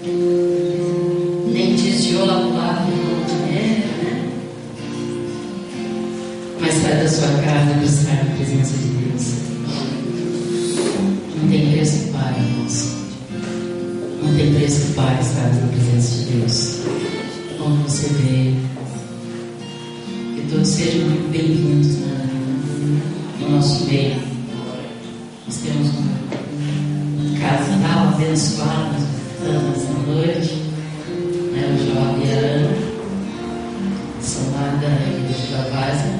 Nem desviou lá do lado do dinheiro, né? Mas sai da sua casa buscar a presença de Deus. Não tem preço que pague, irmãos. Não tem preço que pague estar na presença de Deus. Quando você vê, que todos sejam muito bem-vindos, né? No nosso meio. Nós temos um casal abençoado nessa noite, né? O João e a Ana, são lá da igreja da Várzea.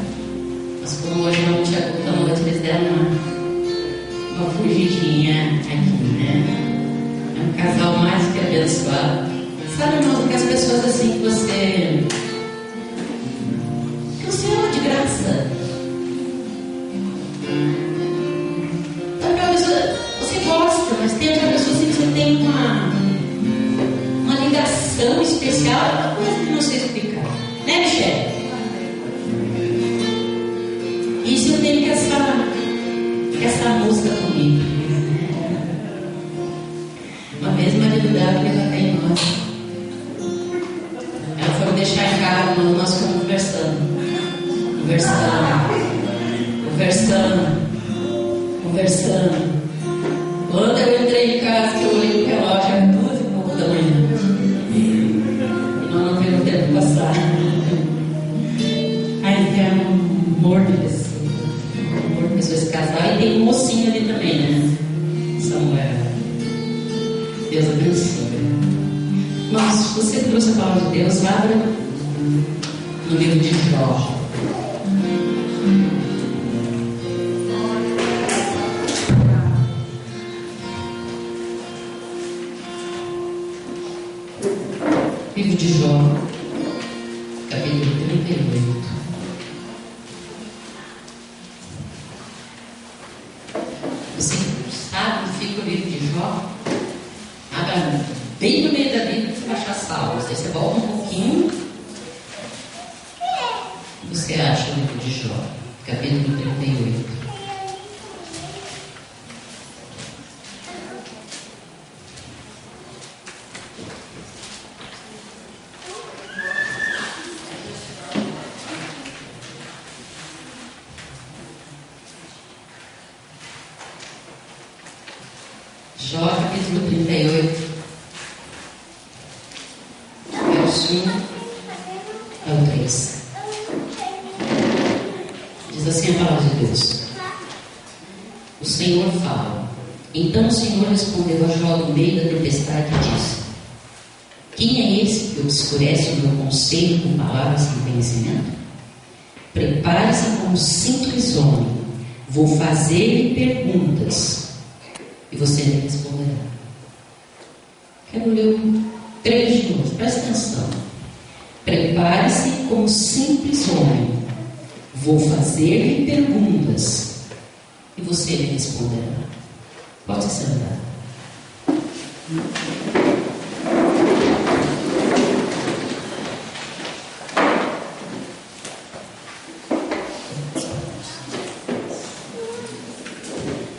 Mas como hoje não tinha culto à noite, eles deram uma fugidinha aqui, né? É um casal mais que abençoado. Sabe, irmãos, que as pessoas assim que você ama de graça. Sabe aquela pessoa, você gosta, mas tem aquela pessoa assim que você tem uma ligação especial, é uma coisa que não sei explicar. Né, Michele? Isso eu tenho que essa música comigo. Uma vez marido dela veio até em nós. Ela foi me deixar em casa, mas nós ficamos conversando. Quando eu entrei em casa, que eu olhei pro relógio, era 2h30 da manhã. E nós não vimos o tempo passar. Aí tem um amor de pessoa se casar. E tem um mocinho ali também, né? Samuel. Deus abençoe. Mas se você trouxe a palavra de Deus, abra no livro de Jó. Livro de Jó, capítulo 38. Você sabe, fica o livro de Jó, bem no meio da Bíblia, você vai achar salmos. Aí você volta um pouquinho, você acha o livro de Jó, capítulo 38. Jó, capítulo 38, verso 1 ao 3. Diz assim a palavra de Deus. O Senhor fala. Então o Senhor respondeu a Jó no meio da tempestade e disse: quem é esse que obscurece o meu conselho com palavras sem conhecimento? Prepare-se como simples homem. Vou fazer-lhe perguntas e você me responderá. Quero ler 3 de novo, presta atenção. Prepare-se como simples homem. Vou fazer-lhe perguntas e você me responderá. Pode se sentar.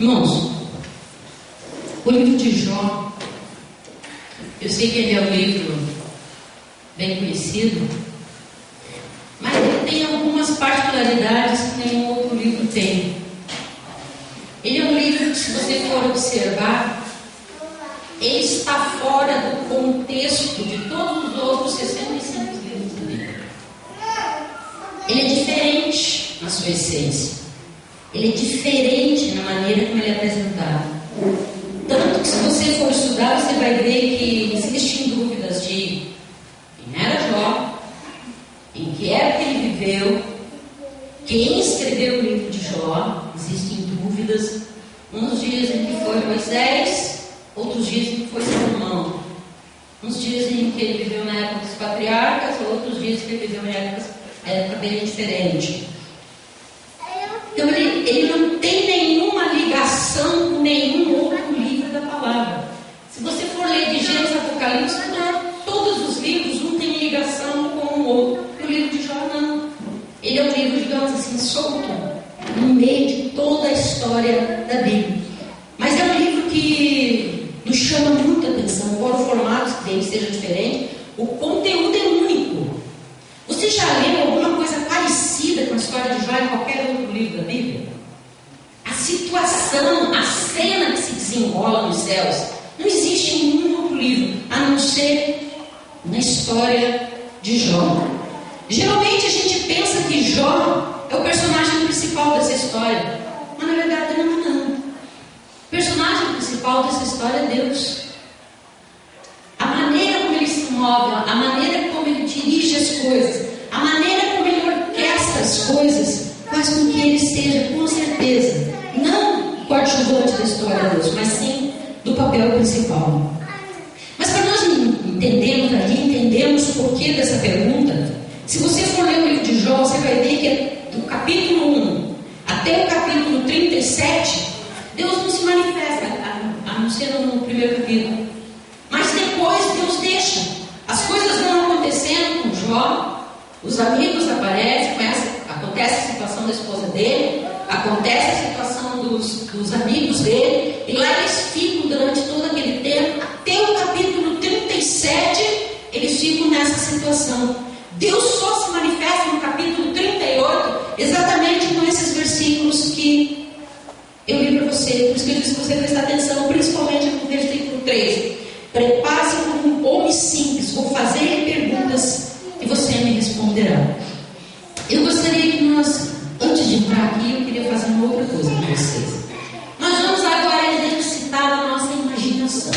Irmãos, o livro de Jó, eu sei que ele é um livro bem conhecido, mas ele tem algumas particularidades que nenhum outro livro tem. Ele é um livro que, se você for observar, ele está fora do contexto de todos os outros 65 livros da Bíblia. Ele é diferente na sua essência. Ele é diferente na maneira como ele é apresentado. Tanto que, se você for estudar, você vai ver que existem dúvidas de quem era Jó, em que época ele viveu, quem escreveu o livro de Jó. Existem dúvidas. Uns dizem que foi Moisés, outros dizem que foi Salomão. Uns dizem que ele viveu na época dos patriarcas, outros dizem que ele viveu na época bem diferente. Então ele não tem nenhuma ligação com nenhum outro livro da palavra. Se você for ler de Gênesis a Apocalipse, todos os livros um tem ligação com o outro. E o livro de Jó não. Ele é um livro, digamos assim, solto, no meio de toda a história da Bíblia. Mas é um livro que nos chama muita atenção, embora o formato dele alguém que seja diferente, o conteúdo é único. Você já leu alguma coisa parecida com a história de Jó em qualquer outro livro da Bíblia? A situação, a cena que se desenrola nos céus, não existe em nenhum outro livro, a não ser na história de Jó. Geralmente a gente pensa que Jó é o personagem principal dessa história, mas na verdade não é não. O personagem principal dessa história é Deus. A maneira como ele se move, a maneira como ele dirige as coisas, a maneira como ele orquestra as coisas, faz com que ele seja, com certeza, não o coadjuvante da história de Deus, mas sim do papel principal. Mas para nós entendermos o porquê dessa pergunta, se você for ler o livro de Jó, você vai ver que do capítulo 1 até o capítulo 37, Deus não se manifesta, a não ser no primeiro capítulo. Mas depois Deus deixa. As coisas vão acontecendo com Jó, os amigos aparecem, acontece a situação da esposa dele, acontece a situação dos amigos dele, e lá eles ficam durante todo aquele tempo, até o capítulo 37, eles ficam nessa situação. Deus só se manifesta no capítulo 38, exatamente com esses versículos que eu li para você. Por isso que eu disse que você prestar atenção, principalmente no versículo 3. Prepare-se como um homem simples, vou fazer perguntas e você me responderá. Eu gostaria que nós, antes de entrar aqui, eu queria fazer uma outra coisa com vocês. Nós vamos agora exercitar a nossa imaginação.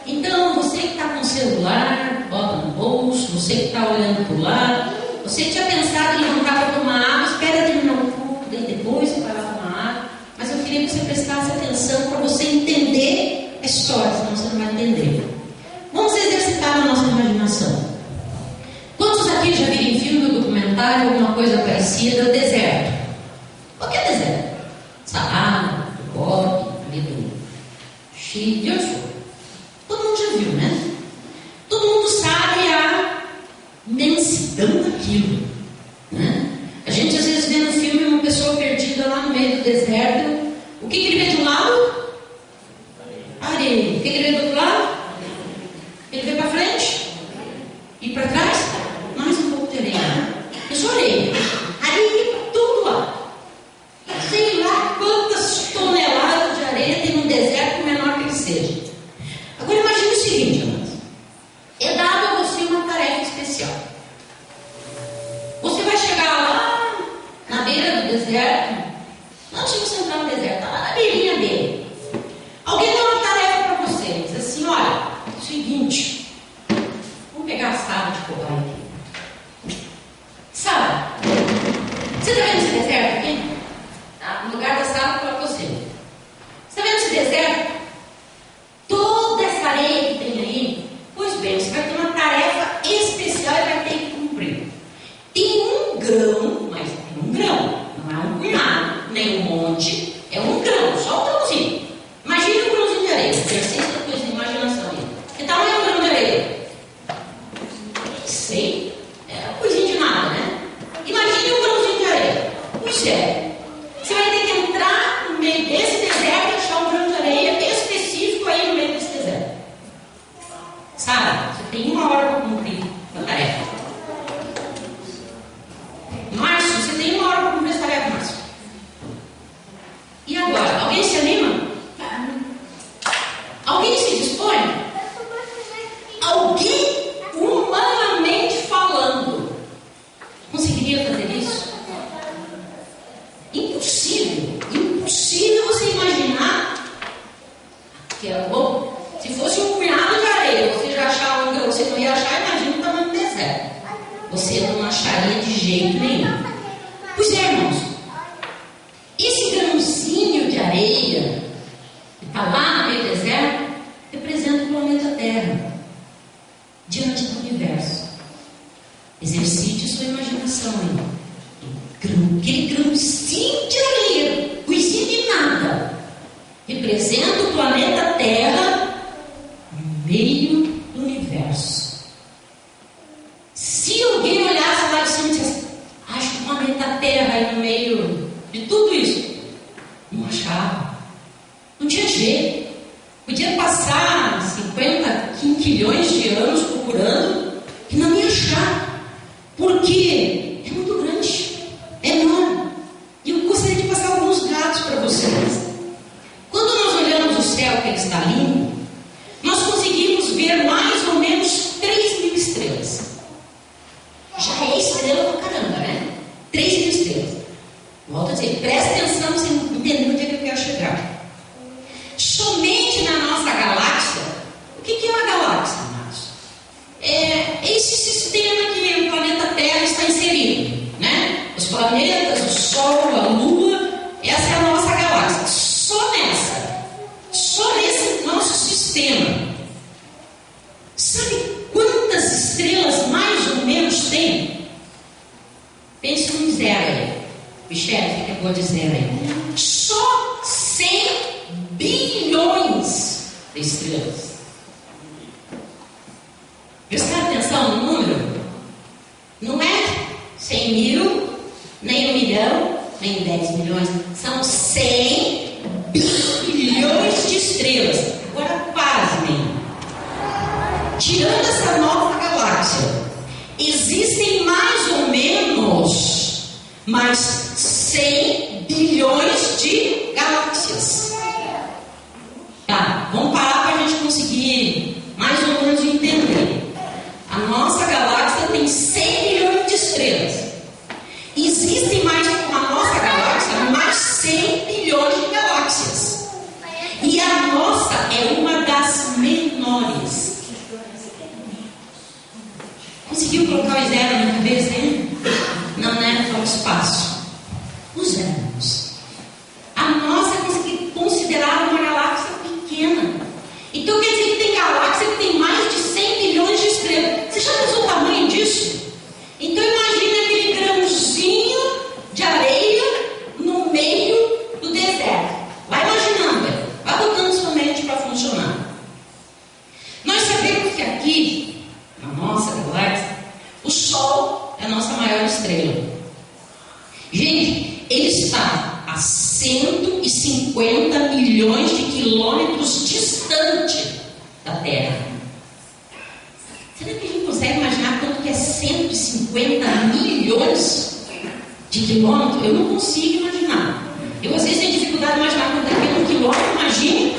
Então, você que está com o celular, bota no bolso, você que está olhando para o lado, você que tinha pensado em levantar para tomar água, espera terminar um pouco, daí depois você vai lá tomar água. Mas eu queria que você prestasse atenção para você entender a história, senão você não vai entender. Vamos exercitar a nossa imaginação. Quantos aqui já viram em filme ou documentário alguma coisa parecida? Deserto. Qualquer deserto. Saara, do Gobi, ali do Chile, de onde for. Todo mundo já viu, né? Todo mundo sabe a imensidão daquilo, né? A gente às vezes vê no filme uma pessoa perdida lá no meio do deserto. O que ele vê de um lado? Areia. O que ele vê do outro lado? Ele vê para frente e para trás? Mais um pouco de areia. É só areia. Areia para todo lado. Sei lá quantas toneladas de areia tem num deserto, por menor que ele seja. Agora imagine o seguinte, amados. É dado a você uma tarefa especial. Você vai chegar lá na beira do deserto. Antes de você entrar no deserto, está lá na beirinha dele. Alguém dá uma tarefa para você. Diz assim, olha, é o seguinte. Vamos pegar a Sara de cobaia aqui. Sara, você está vendo esse deserto aqui? Tá? No lugar da Sara, eu coloco você. Você está vendo esse deserto? Toda essa areia que tem aí, pois bem, você vai ter uma tarefa especial e vai ter que cumprir. Tem um grão, mas tem um grão, não é um punhado, nem um monte, é um grão, só um grãozinho. Imagine um grãozinho de areia, exercício da tua imaginação aí. Que tamanho é um grão de areia? Sei, é uma coisinha de nada, né? Imagine um grãozinho de areia. Pois é, você vai ter que entrar no meio desse deserto e achar um grão de areia específico aí no meio desse deserto. Sara, você tem 1 hora para cumprir a tarefa. Márcio, você tem 1 hora para cumprir essa tarefa, Márcio. E agora? Alguém se anima? Alguém se dispõe? Alguém, humanamente falando, conseguiria fazer isso? Impossível. Impossível você imaginar que era bom. Se fosse um punhado de areia, você já achava um grão, você não ia achar, imagina o tamanho do deserto. Você não acharia de jeito nenhum. Pois é, irmãos. Esse grãozinho de areia que está lá no meio do deserto representa o planeta Terra diante do universo. Exercite sua imaginação aí. Aquele grãozinho de areia, coisinha de nada, representa o planeta Terra no meio do universo. Se alguém olhasse lá de cima e dissesse, acho que o planeta Terra aí no meio de tudo isso, não achava. Não tinha jeito. Podia passar 50 quinquilhões milhões de anos procurando e não ia achar. Porque é muito grande, é enorme. E eu gostaria de passar alguns dados para vocês. Quando nós olhamos o céu, que ele está limpo, nós conseguimos ver mais ou menos 3.000 estrelas. Já é estrela pra caramba, né? 3.000 estrelas. Volto a dizer, presta atenção para você entender onde é que eu quero chegar. Somente na nossa galáxia, o que é uma galáxia, Márcio? É esse sistema que o planeta Terra está inserido, né? Os planetas, o Sol, a Lua, essa é a nossa galáxia. Só nesse nosso sistema. Sabe quantas estrelas mais ou menos tem? Pense num zero aí. Michele, fica boa de zero aí. Só 100 bilhões de estrelas. Prestaram atenção no número? Não é 100 mil, nem 1 milhão, nem 10 milhões. São 100 bilhões de estrelas. Agora pasmem. Tirando essa nova galáxia, existem mais ou menos mais 100 bilhões de galáxias. Tá, vamos parar para a gente conseguir mais ou menos entender. A nossa galáxia tem 100 bilhões de estrelas. Existem mais com a nossa galáxia mais 100 bilhões de galáxias. E a nossa é uma das menores. Conseguiu colocar o zero na cabeça, hein? Não é só o espaço. Os zeros. A nossa é considerada uma galáxia pequena. Então quer dizer que tem galáxia que tem mais de 100 bilhões de estrelas. Você já pensou o tamanho disso? Então imagine aquele grãozinho de areia no meio do deserto. Vai imaginando, vai botando sua mente para funcionar. Nós sabemos que aqui, na nossa galáxia, o Sol é a nossa maior estrela. Gente, ele está a 150 milhões de quilômetros distante da Terra. Será que a gente consegue imaginar quanto que é 150 milhões de quilômetros? Eu não consigo imaginar. Eu às vezes tenho dificuldade de imaginar quanto é um quilômetro. Imagine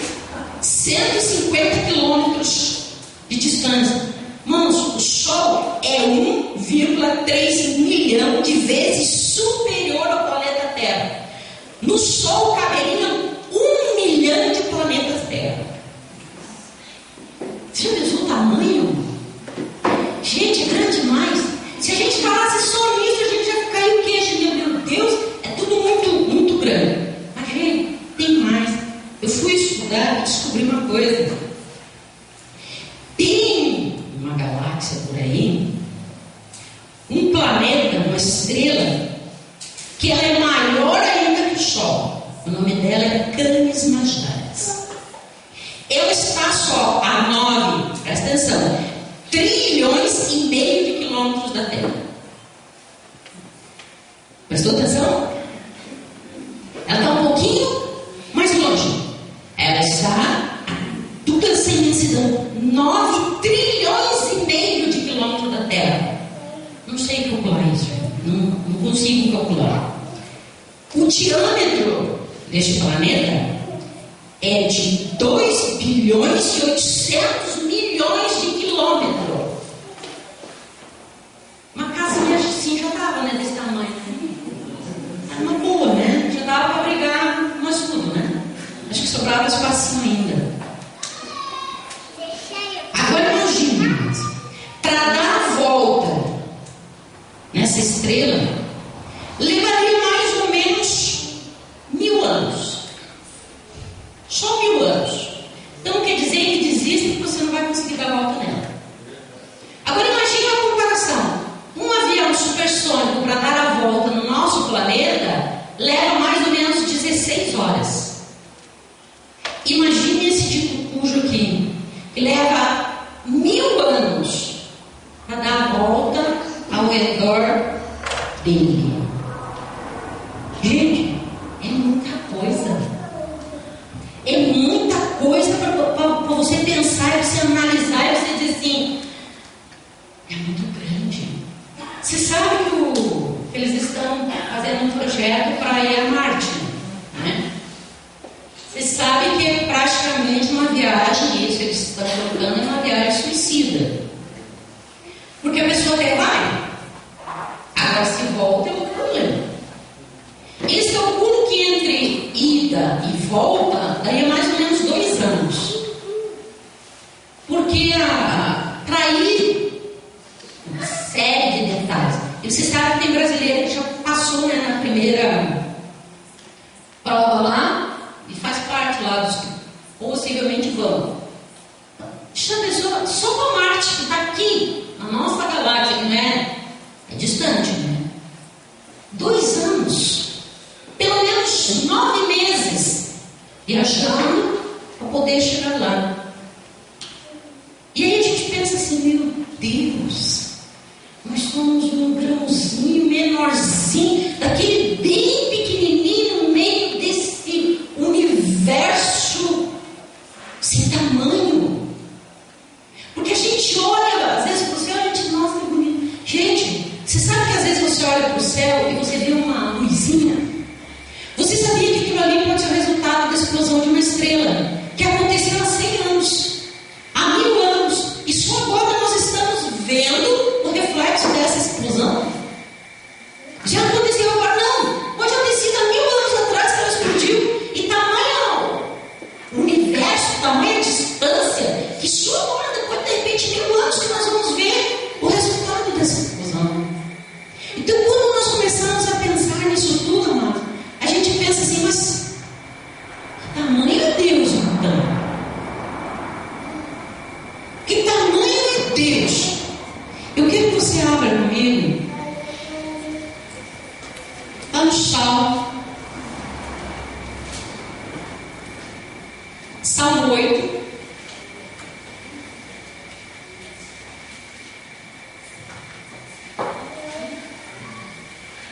150 quilômetros de distância. Irmãos, o Sol é 1,3 milhão de vezes superior ao planeta Terra. No Sol caberiam 1 milhão de planetas Terra. Você já pensou o tamanho? Gente, é grande demais. Se a gente falasse só nisso, a gente já caiu o queixo. Meu Deus, é tudo muito, muito grande. Mas, gente, tem mais. Eu fui estudar e descobri uma coisa. Tem uma galáxia por aí, um planeta, uma estrela, que ela é maior ainda que o Sol. O nome dela é Canis Majoris. Ela está só a 9, presta atenção, trilhões e meio de quilômetros da Terra. Prestou atenção? Ela está um pouquinho mais longe. Ela está tudo essa imensidão, 9 trilhões e meio de quilômetros da Terra. Não sei calcular isso, não consigo calcular. O diâmetro deste planeta é de 2 bilhões e 800 milhões de quilômetros. Uma casinha assim já dava, né, desse tamanho. Era uma boa, né? Já dava para abrigar nós tudo, né? Acho que sobrava espacinho ainda. Agora imagine, para dar a volta nessa estrela, levaria mais ou menos 1000 anos. Só 1000 anos. Então quer dizer que desista que você não vai conseguir dar a volta nela. Agora imagine a comparação. Um avião supersônico para dar a volta no nosso planeta leva mais ou menos 16 horas. Imagine esse tipo cujo aqui, que leva 1000 anos para dar a volta ao redor dele. Gente, é muita coisa. É muita coisa para você pensar e você analisar e você dizer assim, Você sabe que eles estão fazendo um projeto para ir a Marte, né? Você sabe que é praticamente uma viagem, isso eles estão colocando, é uma viagem suicida. Porque a pessoa até vai, agora se volta é outro problema. Eles calculam que entre ida e volta daria mais ou menos 2 anos. Porque para ir, uma série de detalhes. E você sabe que tem brasileiro que já passou, né, na primeira prova lá e faz parte lá dos que possivelmente vão. Já pensou, só para Marte, que está aqui, a nossa galáxia, que não é distante, né? 2 anos, pelo menos 9 meses viajando para poder chegar lá. E aí a gente pensa assim, meu Deus, nós somos um grãozinho menorzinho, daquele bem pequenininho no meio desse universo sem tamanho. Porque a gente olha, às vezes você olha, a gente, nossa, que bonito. Gente, você sabe que às vezes você olha para o céu e você vê uma luzinha? Você sabia que aquilo ali pode ser o resultado da explosão de uma estrela, que aconteceu há 100 anos, há 1000 anos, e só agora nós estamos vendo o reflexo dessa explosão? Já aconteceu agora? Não, pode ter sido há 1000 anos atrás que ela explodiu, e tamanho o universo, tamanha distância, que só agora, depois de repente 1000 anos, que nós vamos ver o resultado dessa explosão. Então, quando nós começamos a pensar nisso tudo, amado, a gente pensa assim, mas que tamanho é Deus, então? Que tamanho é Deus? Eu quero que você abra comigo lá no Salmo 8.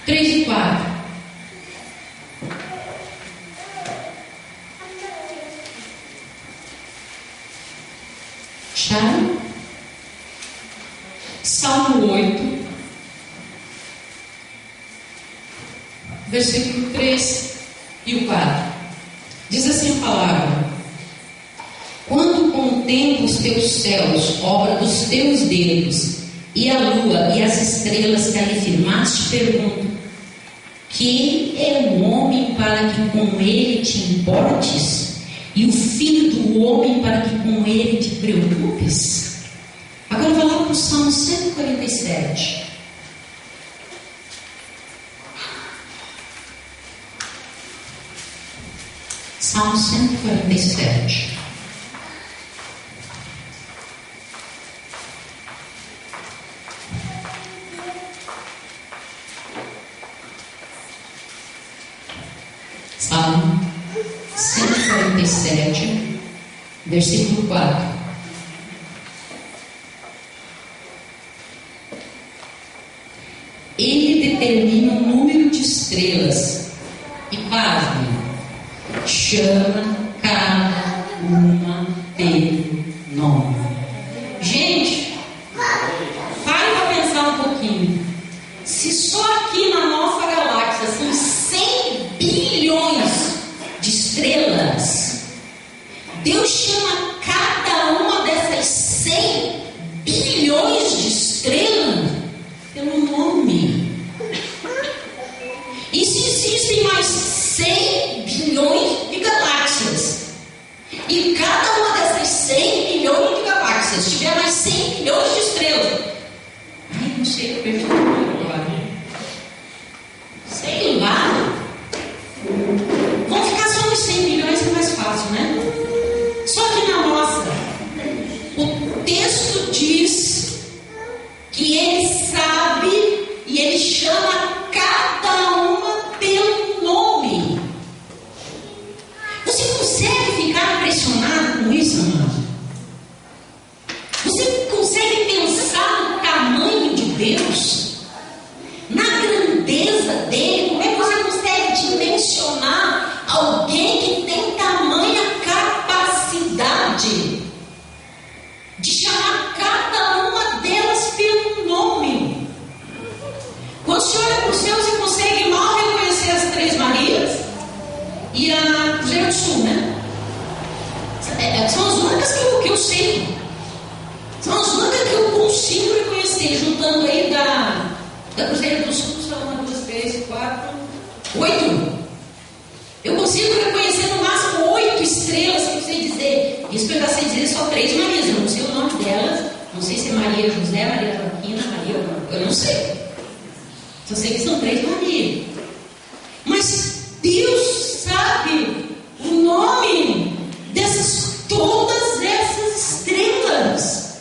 Três e 4. Acharam? Salmo 8, versículo 3 e o 4. Diz assim a palavra: quando contemplo os teus céus, obra dos teus dedos, e a lua e as estrelas que ali firmaste, pergunto: quem é o homem para que com ele te importes? E o filho do homem para que com ele te preocupes? Agora vai lá para o Salmo 147. Salmo 147. Salmo 147, versículo 4. Ele determina o número de estrelas e, pasme, chama cada uma pelo nome. Gente, para para pensar um pouquinho. Se só aqui na nossa galáxia são 100 bilhões de estrelas, Deus chama cada uma dessas 100 bilhões de estrelas pelo nome. E se existem mais 100 bilhões de galáxias, e cada uma dessas 100 bilhões de galáxias tiver mais 100 bilhões de estrelas, ai, não sei, eu perdi agora. Sei lá. Vamos ficar só nos 100 bilhões, que é mais fácil, né? Só que na nossa, o texto diz que ele sabe e ele chama cada uma pelo nome. Você consegue ficar impressionado com isso, amado? Você consegue pensar no tamanho de Deus? Na grandeza dele? Como é que você consegue dimensionar alguém que tem tamanha capacidade de chamar cada uma delas pelo nome? consigo reconhecer, juntando aí da Cruzeiro do Sul, são 1, 2, 3, 4, 8. Eu consigo reconhecer no máximo 8 estrelas, que eu sei dizer. Isso que eu já sei dizer só 3 Marias. Eu não sei o nome delas. Não sei se é Maria José, Maria Joaquina, Maria. Eu não sei. Só sei que são 3 Marias. Mas Deus sabe o nome todas essas estrelas.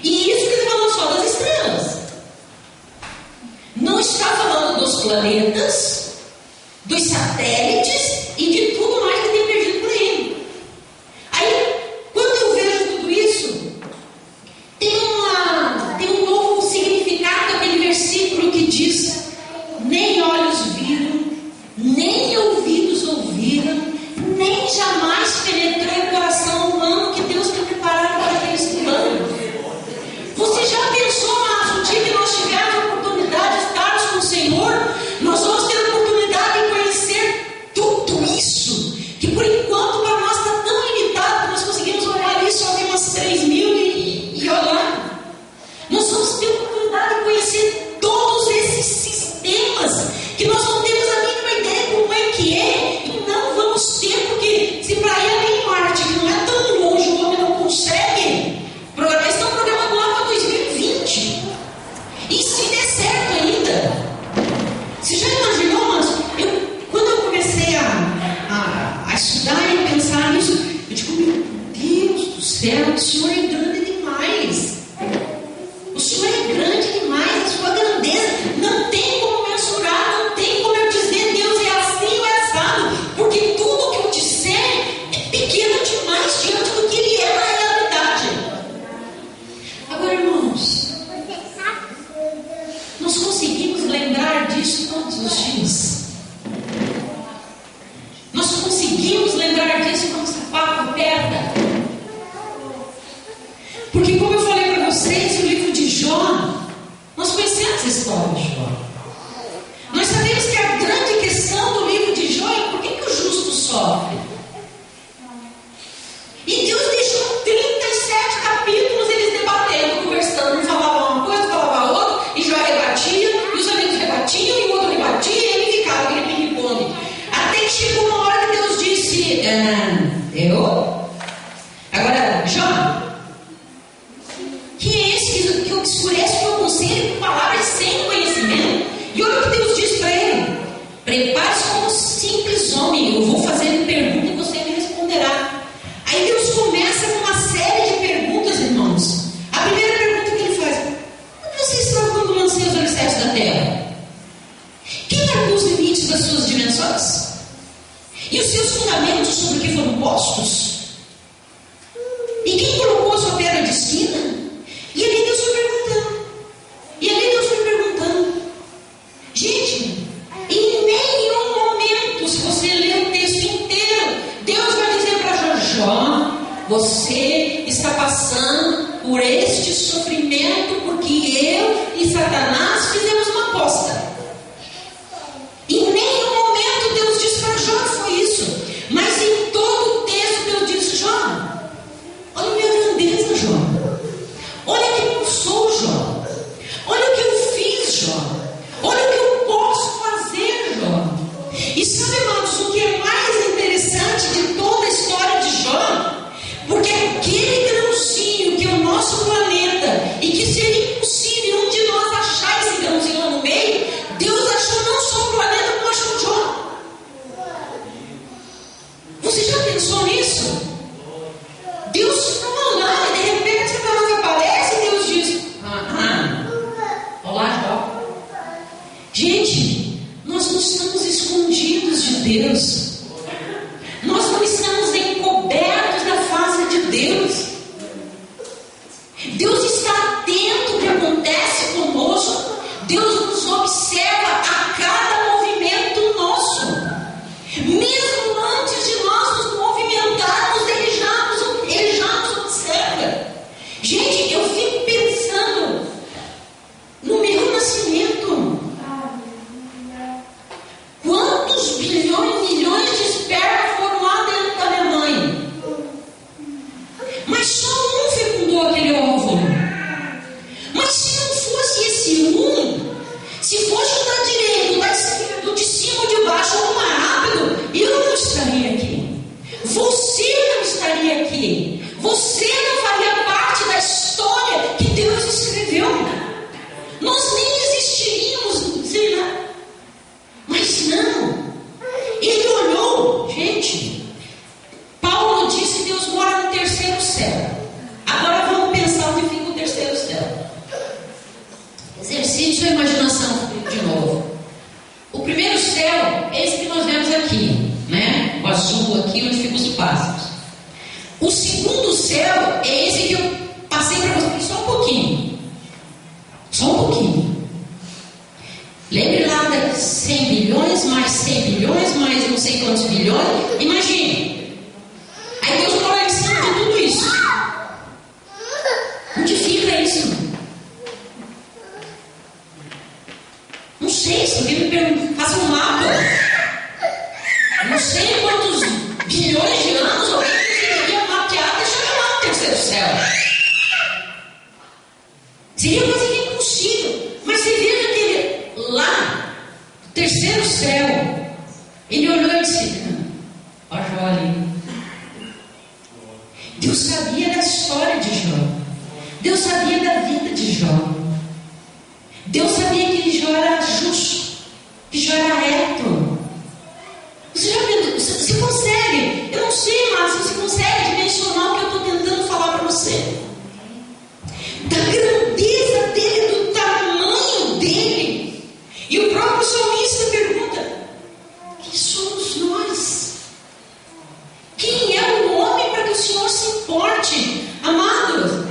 E isso que ele falou só das estrelas. Não está falando dos planetas, dos satélites e de tudo mais que tem perdido por aí. Aí, quando eu vejo tudo isso, tem um novo significado daquele versículo que diz: nem olhos viram, nem ouvidos ouviram, nem jamais penetrou o coração humano que Deus tem preparado para aqueles que amam. Você já pensou, mas o dia que nós tivermos a oportunidade de estarmos com o Senhor, nós vamos ter a oportunidade de conhecer tudo isso, que por enquanto para nós está tão limitado que nós conseguimos olhar ali só tem umas 3 mil e olhar. Nós vamos ter a oportunidade de conhecer todos esses sistemas que nós não temos a mínima ideia como é que é, e não vamos ter, porque se para ele em Marte, que não é tão longe, o homem não consegue, eles estão programando lá para 2020. E se der certo ainda, você já imaginou, mas quando eu comecei a estudar e pensar nisso, eu digo, meu Deus do céu, o Senhor é grande demais. O Senhor é grande demais, a sua grandeza não tem como mensurar, não tem como eu dizer Deus é assim ou é assado, porque tudo que eu disser é pequeno demais diante do que Ele é na realidade. Agora, irmãos, nós conseguimos lembrar disso todos os dias. Nós conseguimos lembrar disso quando o sapato aperta. Porque, como eu falei para vocês, o livro de Jó, nós conhecemos a história de Jó. Nós sabemos que a grande questão do livro de Jó é por que o justo sofre. E Deus deixou 37 capítulos eles debatendo, conversando, um falava uma coisa, falava outra, e Jó rebatia, e os amigos rebatiam, e o outro rebatia, e ele ficava, aquele ping-pong. Até que chegou uma hora que Deus disse, agora, Jó, quem é esse que obscurece o meu conselho com palavras sem conhecimento? E olha o que Deus diz para ele: prepare-se como simples homem, eu vou fazer pergunta e você me responderá. Aí Deus começa com uma série de perguntas, irmãos. A primeira pergunta que ele faz: onde você estava quando lancei os alicerces da terra? Quem marcou os limites das suas dimensões? E os seus fundamentos sobre o que foram postos? E quem colocou a sua pedra de esquina? E ali Deus foi perguntando. Gente, em nenhum momento, se você ler o texto inteiro, Deus vai dizer para Jó: você está passando por este sofrimento porque eu e Satanás fizemos uma aposta. Em nenhum momento Deus diz para Jó que foi isso. Mas em todo o texto Deus diz: Jó, olha a minha grandeza, Jó. Olha quem eu sou, Jó. Olha o que eu fiz, Jó. Olha o que eu posso fazer, Jó. E sabe, irmãos, o que é mais interessante de toda a história de Jó? Porque aquele grãozinho que é o nosso planeta, e que seria impossível um de nós achar esse grãozinho lá no meio, 100 bilhões, mais 100 bilhões, mais não sei quantos bilhões. Imagine. Aí Deus mora em cima de tudo isso. Onde fica isso? Não sei, se alguém me pergunta, faça um mapa. Não sei quantos bilhões de anos alguém conseguiria mapear para chegar lá no terceiro céu. Seria quase impossível. Mas você veja que ele, lá, no terceiro céu, ele olhou e disse: ó Jó ali. Deus sabia da história de Jó. Deus sabia da vida de Jó. Deus sabia que Jó era justo, que Jó era reto. Você já viu? Você consegue? Eu não sei, mas você consegue dimensionar o que eu estou tentando falar para você? Da grandeza dele, do tamanho dele. E o próprio salmista pergunta: quem somos nós? Quem é o homem para que o Senhor se importe? Amados,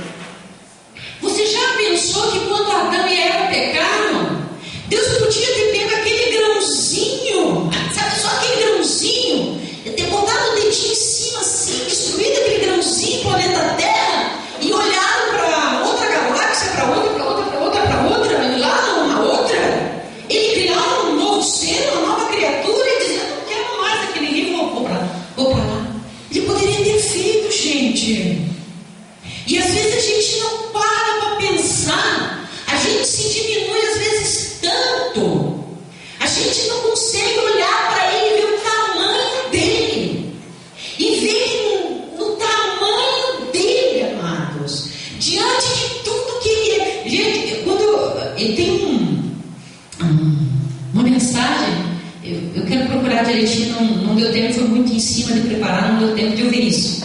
você já pensou que quando Adão e Eva pecaram, Deus podia ter pego aquele grãozinho, sabe, só aquele grãozinho, ter botado o dedinho em cima assim, destruído aquele grãozinho, planeta Terra, e olhado para outra galáxia, para outra, para outra, para outra, para outra, e lá uma outra, ele criar um novo ser, uma nova criatura, e dizer: não quero mais aquele livro, vou para lá. Ele poderia ter feito, gente. E às vezes a gente não para pensar, a gente se diminui às vezes tanto, a gente não consegue olhar para ele e ver o tamanho dele, e ver no tamanho dele, amados, diante de tudo que ele é. Gente, quando eu tenho uma mensagem, eu quero procurar direitinho, não deu tempo, foi muito em cima de preparar, não deu tempo de ouvir isso.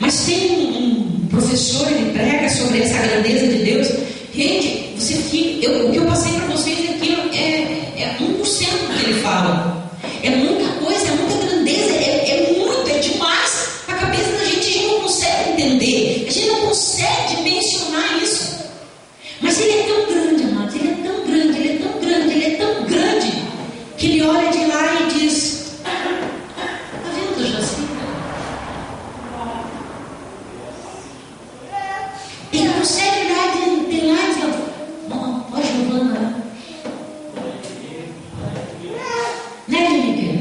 Mas tem um professor, ele prega sobre essa grandeza de Deus. Gente, o que eu passei para vocês aqui é 1% do que ele fala. É muita coisa, é muita grandeza, é muito, é demais para a cabeça da gente. A gente não consegue entender, a gente não consegue dimensionar isso. Mas ele é tão grande, amados, ele é tão grande, ele é tão grande, ele é tão grande, que ele olha de lá e diz: está vendo, Jacinta? Ele consegue olhar de lá e dizer: ó, Giovana, né, Lineker?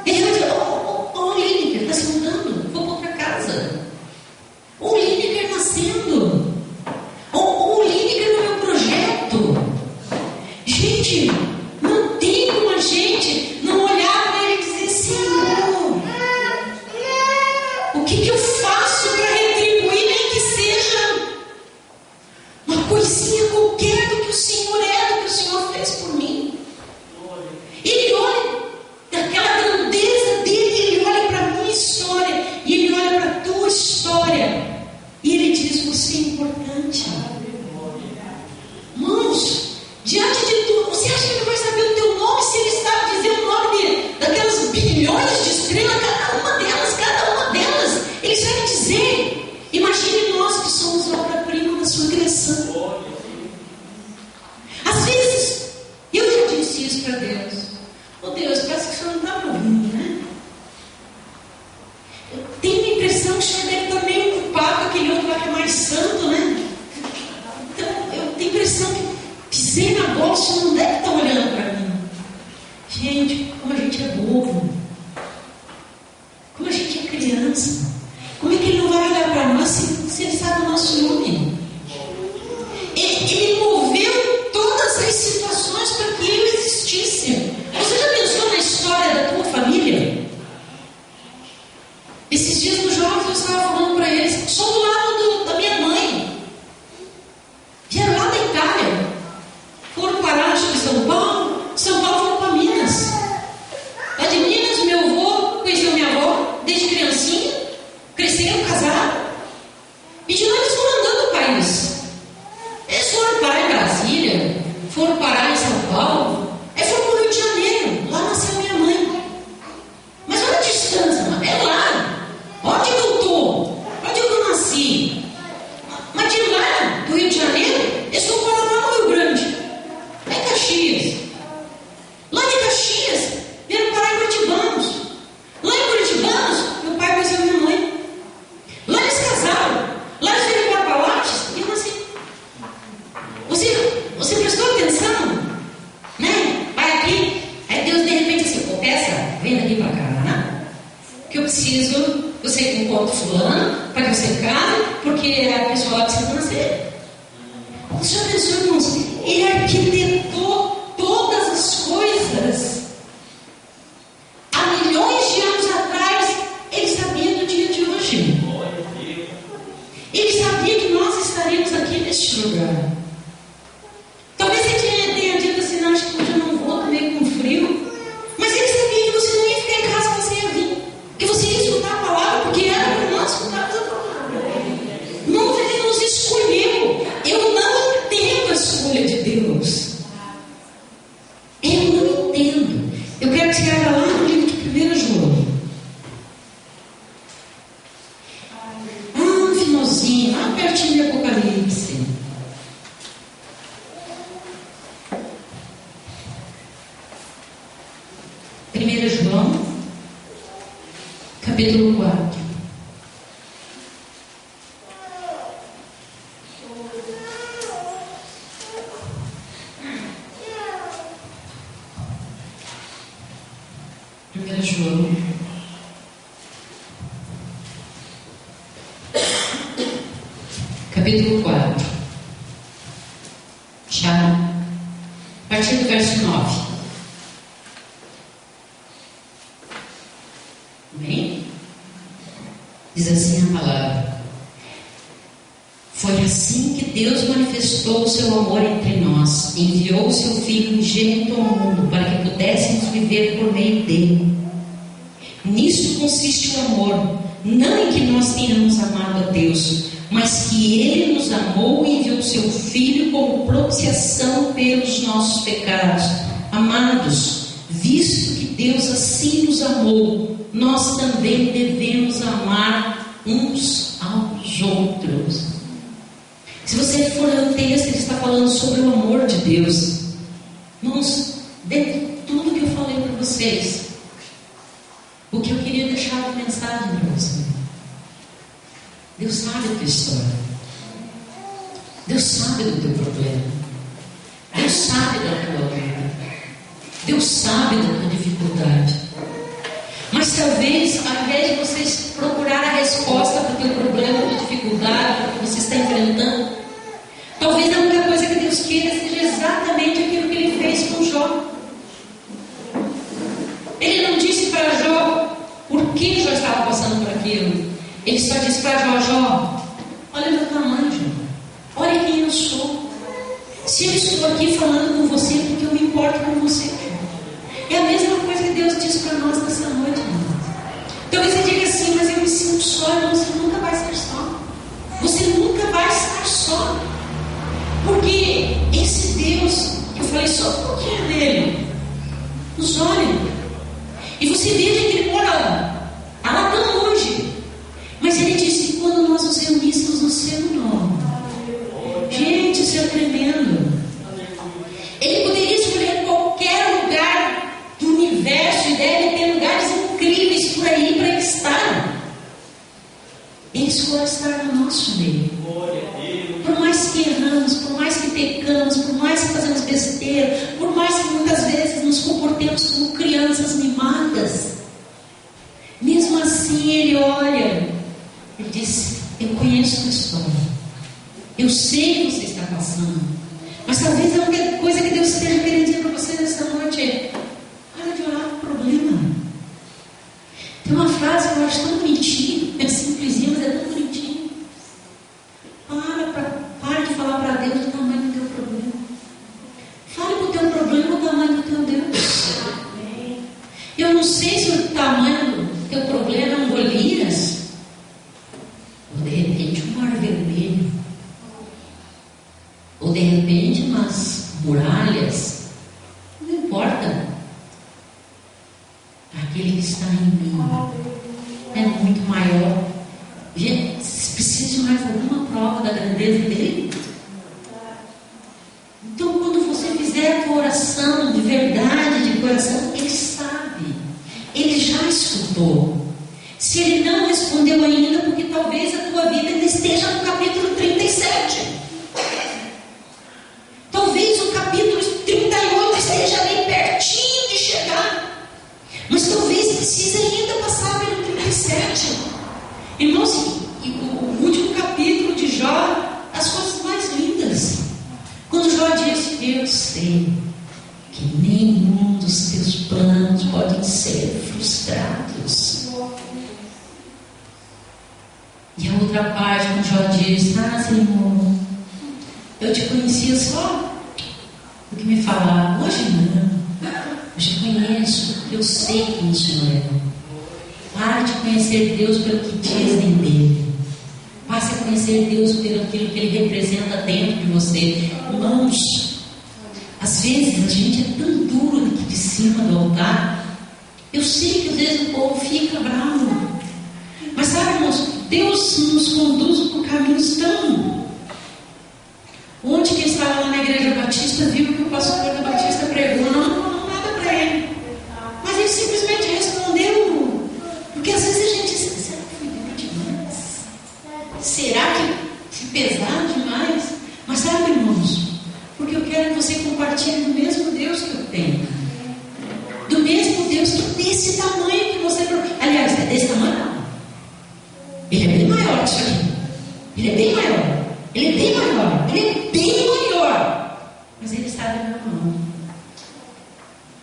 Ele vai dizer: ó, Lineker, está se mudando, vou para outra casa. Ó, Lineker nascendo. Ó, Lineker no meu projeto. Gente, não tem como a gente não olhar para ele e dizer: Senhor, o que eu faço para retribuir, nem que seja uma coisinha qualquer do que o Senhor é, do que o Senhor fez por mim? Ele olha daquela grandeza dele, ele olha para a minha história, e ele olha para a tua história, e ele diz: você é importante. Irmãos, diante de tudo, você acha que ele vai saber o teu nome se ele sabe dizer o nome daquelas bilhões de estrelas, cada uma delas, ele sabe dizer. Imagine nós que somos a obra-prima da sua criação. Às vezes, eu já disse isso para Deus: oh Deus, parece que o Senhor não está me ouvindo, né? Eu tenho a impressão que o Senhor deve estar meio ocupado com aquele outro lá que é mais santo, né? Então, eu tenho a impressão que pisei na bola, o Senhor não deve estar olhando para mim. Gente, como a gente é bobo, como a gente é criança, como é que ele não vai olhar para nós se ele sabe o nosso nome? Ele moveu todas as situações para que eu existisse. Você já pensou na história da tua família? Esses dias nos jovens eu estava falando para eles: sou do lado da minha mãe. Vieram lá da Itália, foram parar em São Paulo foram para Minas. Lá de Minas, meu avô conheceu minha avó desde criancinha, cresceram, casaram, e de lá eles foram andando o país. Eles foram parar em Brasília, foram parar em São Paulo, aí foram para o Rio de Janeiro, lá nasceu minha mãe. Mas olha a distância, mano. É lá, onde eu estou, onde eu nasci. Mas de lá, do Rio de Janeiro, eles foram parar lá no Rio Grande, lá em Caxias. Lá de fulano, para que você case, porque a pessoa lá precisa nascer. Você já pensou, irmãos? Ele arquitetou todas as coisas. Há milhões de anos atrás, ele sabia do dia de hoje. Ele sabia que nós estaríamos aqui neste lugar. Talvez ele tenha dito assim, não, acho que hoje eu não vou, tô meio com frio. Mas ele sabia que você não ia ficar em casa, você ia vir. Que você ia escutar a palavra, porque era para nós escutarmos a palavra. Não, ele nos escolheu. Eu não entendo a escolha de Deus. Eu não entendo. Eu quero que você abra lá no livro de 1 João. No finalzinho, lá pertinho de Apocalipse. João, capítulo 4. Primeiro João, capítulo 4. Já a partir do verso 9. Amém? Diz assim a palavra: foi assim que Deus manifestou o seu amor entre nós, enviou o seu Filho unigênito ao mundo para que pudéssemos viver por meio dele. Nisto consiste o amor, não em que nós tenhamos amado a Deus, mas que ele nos amou e enviou o seu Filho como propiciação pelos nossos pecados. Amados, visto que Deus assim nos amou, nós também devemos amar uns aos outros. Se você for ler o texto, ele está falando sobre o amor de Deus. Irmãos, dentro de tudo que eu falei para vocês, o que eu queria deixar de mensagem para você: Deus sabe a tua história, Deus sabe do teu problema, Deus sabe da tua vida, Deus sabe da tua dificuldade. Mas talvez, ao invés de vocês procurar a resposta para o teu problema, para a dificuldade, para o que você está enfrentando, talvez a única coisa que Deus queira seja exatamente aquilo que Ele fez com Jó. Ele não disse para Jó por que Jó estava passando por aquilo. Ele só disse para Jó: Jó, olha meu tamanho, Jó, olha quem eu sou. Se eu estou aqui falando com você, é porque eu me importo com você. É a mesma coisa que Deus diz para nós nessa noite, irmão. Talvez você diga assim: mas eu me sinto só. Irmão, você nunca vai estar só. Você nunca vai estar só. Porque esse Deus, que eu falei só um pouquinho dele, nos olha. E você veja que ele mora lá tão longe. Mas ele disse: quando nós nos reuníssemos no seu nome. Gente, isso é tremendo. Ele poderia escolher qualquer lugar do universo e deve ter lugares incríveis por aí para ele estar. Ele escolhe estar no nosso meio. Por mais que erramos, por mais que pecamos, por mais que fazemos besteira, por mais que muitas vezes nos comportemos como crianças mimadas, mesmo assim ele olha e diz: eu conheço a sua história, eu sei o que você está passando, mas talvez a única coisa que Deus esteja querendo dizer para você nessa noite é: para de orar por problema. Tem uma frase que eu acho tão bonitinha, é simplesinha, mas é tão bonitinha. Para de falar para Deus o tamanho do teu problema. Fale para o teu problema o tamanho do teu Deus. Eu não sei se o tamanho do teu problema é um Golias, ou de repente um mar vermelho, ou de repente umas muralhas. Não importa. Aquele que está em mim é muito maior. Gente, vocês precisam de mais alguma prova da grandeza dele? Então, quando você fizer a tua oração de verdade, de coração, ele sabe, ele já escutou. Se ele não respondeu ainda, porque talvez a tua vida ainda esteja no capítulo 37. Talvez o capítulo 38 esteja ali pertinho de chegar. Mas talvez precise ainda passar pelo 37. Irmãos, eu sei que nenhum dos teus planos podem ser frustrados. E a outra parte, quando Jó diz: Senhor, eu te conhecia só o que me falava. Hoje não. Hoje conheço, eu sei quem o Senhor é. Pare de conhecer Deus pelo que dizem dele. Passe a conhecer Deus pelo aquilo que Ele representa dentro de você. Irmãos, às vezes a gente é tão duro aqui de cima do altar. Eu sei que às vezes o povo fica bravo. Mas sabe, irmãos, Deus nos conduz por caminhos tão... Ontem quem estava lá na igreja batista viu que o pastor da Batista pregou, não falou nada para ele. Mas ele simplesmente respondeu. Porque às vezes a gente diz: será que foi duro demais? Será que foi pesado demais? Mas sabe, irmãos, porque eu quero que você compartilhe do mesmo Deus que eu tenho. Do mesmo Deus que é desse tamanho que você... Aliás, é desse tamanho não. Ele é bem maior que isso aqui. Ele é bem maior. Ele é bem maior. Ele é bem maior. Mas Ele sabe o meu nome.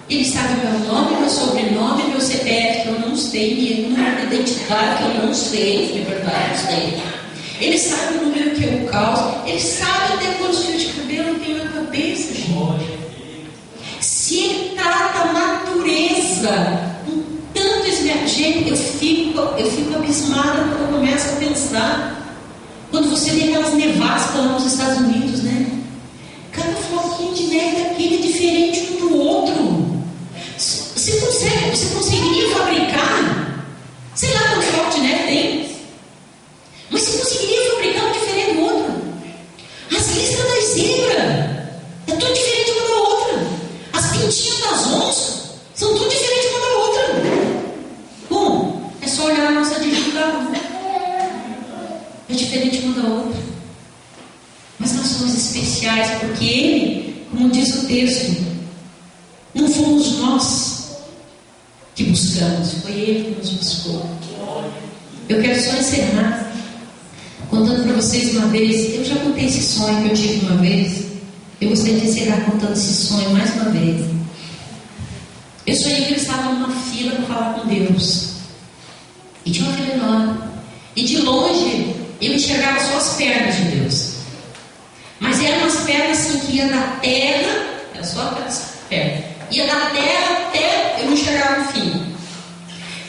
Ele sabe o meu nome, meu sobrenome, meu CPF, que eu não sei, meu número de identidade, que eu não sei, de verdade, não sei. Ele sabe o número que eu causo. Ele sabe até quantos fios de cabelo eu tenho na cabeça, gente. Se Ele trata a natureza com tanto esmergente, eu fico abismada quando eu começo a pensar. Quando você vê aquelas nevascas lá nos Estados Unidos, né? Cada floquinho de neve daquele é diferente um do outro. Você conseguiria fabricar? Sei lá quantos flocos de neve tem. Mas você conseguiria fabricar um diferente do outro? As listas das zebras é tudo diferente uma da outra. As pintinhas das onças são tudo diferentes uma da outra. Bom, é só olhar a nossa digital. É diferente uma da outra. Mas nós somos especiais porque Ele, como diz o texto, não fomos nós que buscamos, foi Ele que nos buscou. Eu quero só encerrar contando para vocês uma vez. Eu já contei esse sonho que eu tive uma vez. Eu gostaria de encerrar contando esse sonho mais uma vez. Eu sonhei que eu estava numa fila para falar com Deus. E tinha uma fila enorme. E de longe eu enxergava só as pernas de Deus. Mas eram umas pernas assim que iam da terra. Era só aquelas pernas. Ia da terra até eu não enxergava o fim.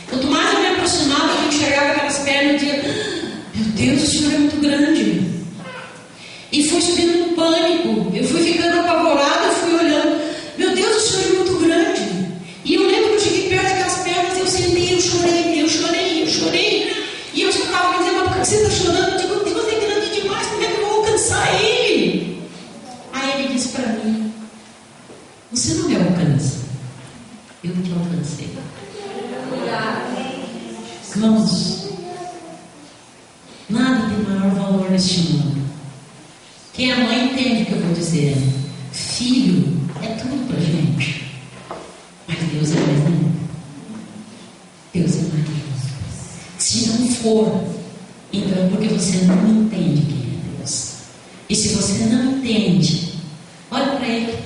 Quanto mais eu me aproximava, eu enxergava aquelas pernas e eu dizia: meu Deus, o Senhor é muito grande. E fui subindo no pânico. Eu fui ficando apavorada, eu fui olhando. Meu Deus, o Senhor é muito grande. E eu lembro que eu cheguei perto daquelas pernas e eu sentei, eu chorei. E eu estava me dizendo: mas por que você está chorando? Eu digo: Deus é grande demais, como é que eu vou alcançar Ele? Aí Ele disse para mim: você não me alcança, eu te alcancei. Irmãos, nada tem maior valor neste mundo. Quem é mãe entende o que eu vou dizer. Filho é tudo pra gente. Mas Deus é mais lindo. Deus é mais lindo. Se não for, então é porque você não entende quem é Deus. E se você não entende, olha para Ele.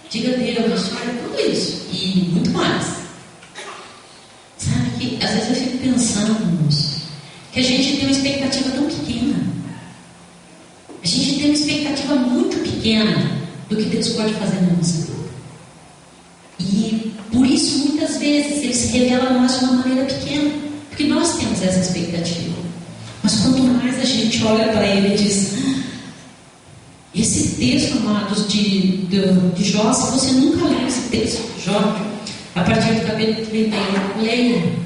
Diga a Deus: olha tudo isso e muito mais. Sabe que às vezes eu fico pensando, irmãos, que a gente tem uma expectativa tão pequena. A gente tem uma expectativa muito pequena do que Deus pode fazer na nossa vida. E por isso muitas vezes Ele se revela a nós de uma maneira pequena, porque nós temos essa expectativa. Mas quanto mais a gente olha para Ele e diz: esse texto, amados, de Jó, se você nunca leu esse texto de Jó, a partir do capítulo 31, leia.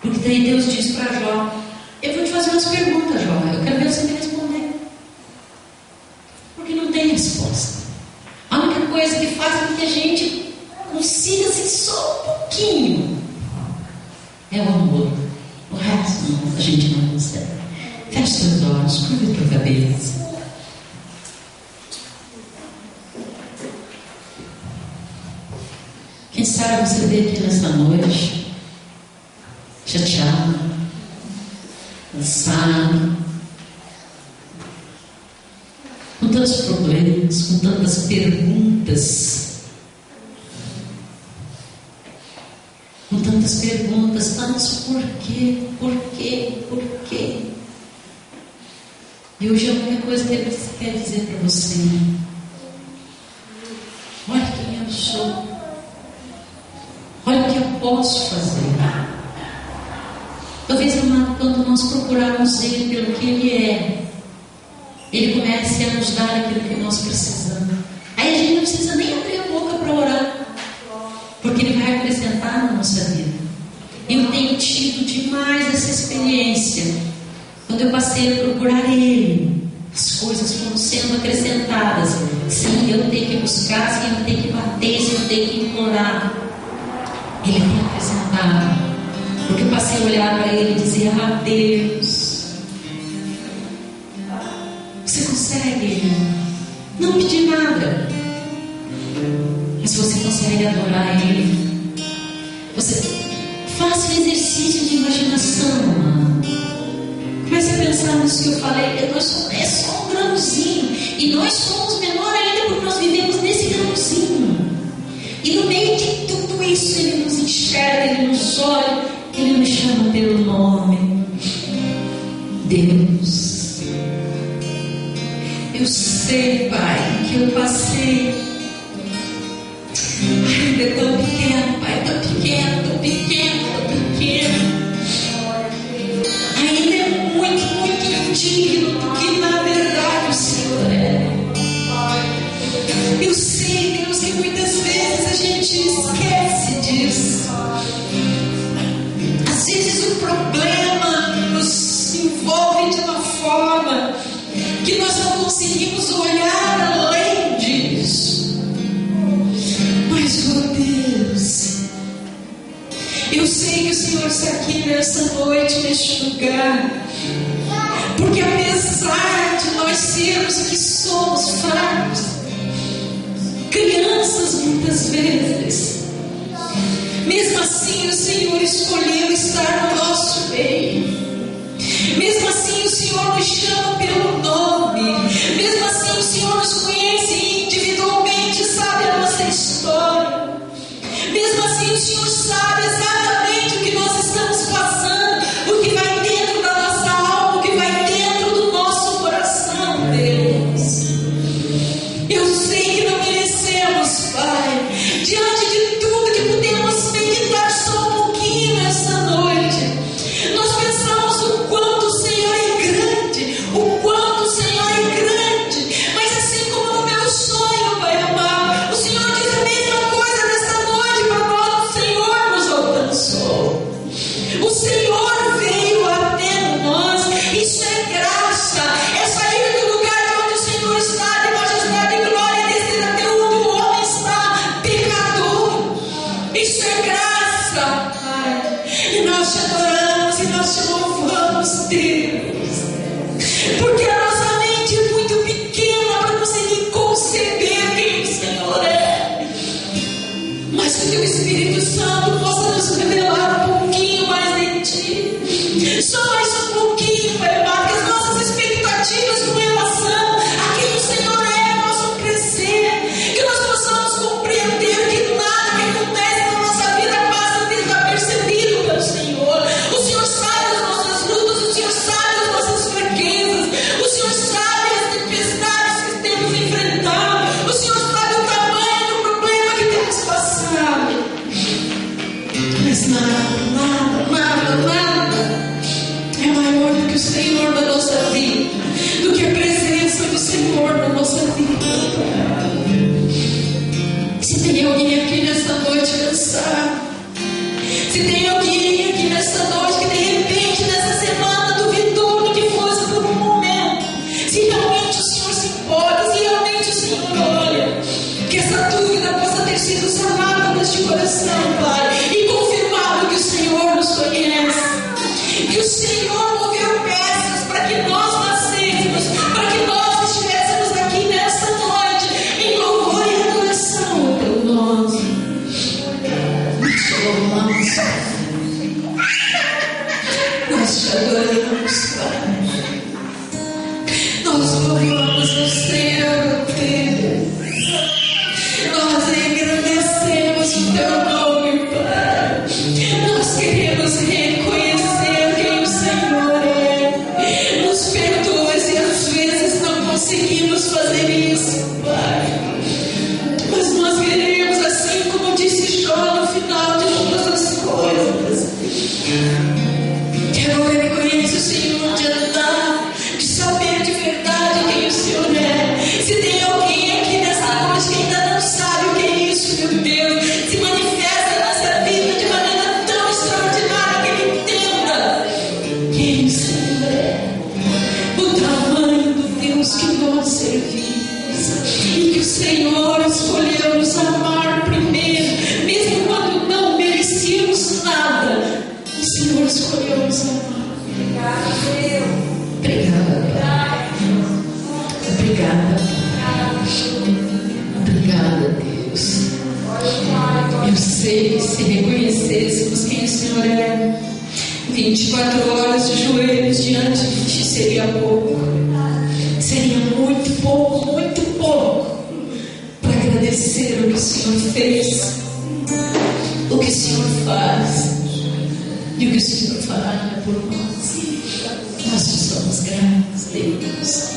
Porque daí Deus diz para Jó: eu vou te fazer umas perguntas, Jó, eu quero ver você me responder. Porque não tem resposta. A única coisa que faz com que a gente consiga assim, só um pouquinho é o amor. O resto não, a gente não consegue. Feche seus olhos, curva a tua cabeça. Quem sabe você veio aqui nessa noite chateado, cansado, com tantos problemas, com tantas perguntas. Com tantas perguntas, tantos porquê. E hoje a única coisa que Ele quer dizer para você: olha quem eu sou, olha o que eu posso fazer. Talvez, amado, quando nós procurarmos Ele pelo que Ele é, Ele comece a nos dar aquilo que nós precisamos. Aí a gente não precisa nem abrir a boca para orar, porque Ele vai acrescentar na nossa vida. Eu tenho tido demais essa experiência. Quando eu passei a procurar Ele, as coisas foram sendo acrescentadas. Sim, eu tenho que buscar, sim, eu tenho que bater, sim, eu tenho que implorar. Ele tem acrescentado. Porque eu passei a olhar para Ele e dizer: ah, Deus, você consegue não pedir nada, mas você consegue adorar Ele. Você faça um exercício de imaginação, mano. Comece a pensar nisso que eu falei. É só um grãozinho, e nós somos menor ainda porque nós vivemos nesse grãozinho. E no meio de tudo isso Ele nos enxerga, Ele nos olha, Ele nos chama pelo nome. Deus, eu sei, Pai, que eu passei. Ainda é tão pequeno, Pai, tão pequeno. Ainda é muito indigno do que na verdade o Senhor é. Eu sei, Deus, que muitas vezes a gente esquece disso. Às vezes o problema nos envolve de uma forma que nós não conseguimos olhar além disso. Mas, oh Deus, eu sei que o Senhor está aqui nessa noite, neste lugar, porque apesar de nós sermos o que somos, fracos, crianças muitas vezes, mesmo assim o Senhor escolheu estar no nosso meio. Mesmo assim o Senhor nos chama pelo nome. Mesmo assim o Senhor nos conhece individualmente, sabe a nossa história. Mesmo assim o Senhor sabe exatamente o que nós estamos passando, o que vai dentro da nossa alma, o que vai dentro do nosso coração, Deus. Eu sei que não merecemos, Pai, diante de tudo que podemos meditar só um pouquinho nessa noite. Nós pensamos o quanto o Senhor é grande, o quanto o Senhor é grande, mas assim como no meu sonho, Pai amado, o Senhor diz a mesma coisa nessa noite para nós. O Senhor nos alcançou, o Senhor veio até nós. Isso é graça, é sair do lugar de onde o Senhor está, de majestade e glória, e descer até onde o homem está, pecador. Isso é graça, Pai, e nós te adoramos e nós te louvamos, Deus, porque a nossa mente é muito pequena para conseguir conceber quem o Senhor é. Mas que o Teu Espírito Santo possa nos revelar um pouquinho mais de Ti, só mais um pouquinho, Pai amado, que as nossas expectativas com relação a quem o Senhor é possam crescer, que nós possamos compreender que nada que acontece na nossa vida passa desapercebido pelo Senhor. O Senhor sabe as nossas lutas, o Senhor sabe as nossas fraquezas, o Senhor sabe as tempestades que temos enfrentado, o Senhor sabe o tamanho do problema que temos passado. Mas nada é maior do que o Senhor na nossa vida, do que a presença do Senhor na nossa vida. Se tem alguém aqui nessa noite cansado, se tem alguém aqui nessa noite que de repente nessa semana duvidou do que fosse por um momento, se realmente o Senhor se importa, se realmente o Senhor olha, que essa dúvida possa ter sido sanada neste coração, Pai, e confirmado que o Senhor nos conhece, que o Senhor moveu peças para que nós nascêssemos, para que nós estivéssemos aqui nessa noite em louvor e adoração ao Teu nome. Nós te louvamos, nós te adoramos, Pai, nós louvamos. louvamos o Senhor, Deus. Nós engrandecemos o teu nome, Pai. Nós queremos reconhecer quem o Senhor é. Nos perdoa se às vezes não conseguimos fazer isso, Pai. Mas nós queremos, assim como disse Jó no final de todas as coisas, que agora ele conhece o Senhor, de andar, de saber de verdade quem o Senhor é. Se tem alguém aqui nessa noite que ainda não sabe o que é isso, meu Deus, se manifesta na nossa vida de maneira tão extraordinária que ele entenda quem o Senhor é, o tamanho do Deus que nós servimos, e que o Senhor escolheu nos amar primeiro, mesmo quando não merecíamos nada. O Senhor escolheu nos amar. Obrigada, Pai. Obrigada. Obrigada, Deus. Eu sei que se reconhecêssemos quem o Senhor é, 24 horas de joelhos diante de Ti seria pouco. Seria muito pouco para agradecer o que o Senhor fez, o que o Senhor faz e o que o Senhor fará por nós. Nós te somos gratos, Deus.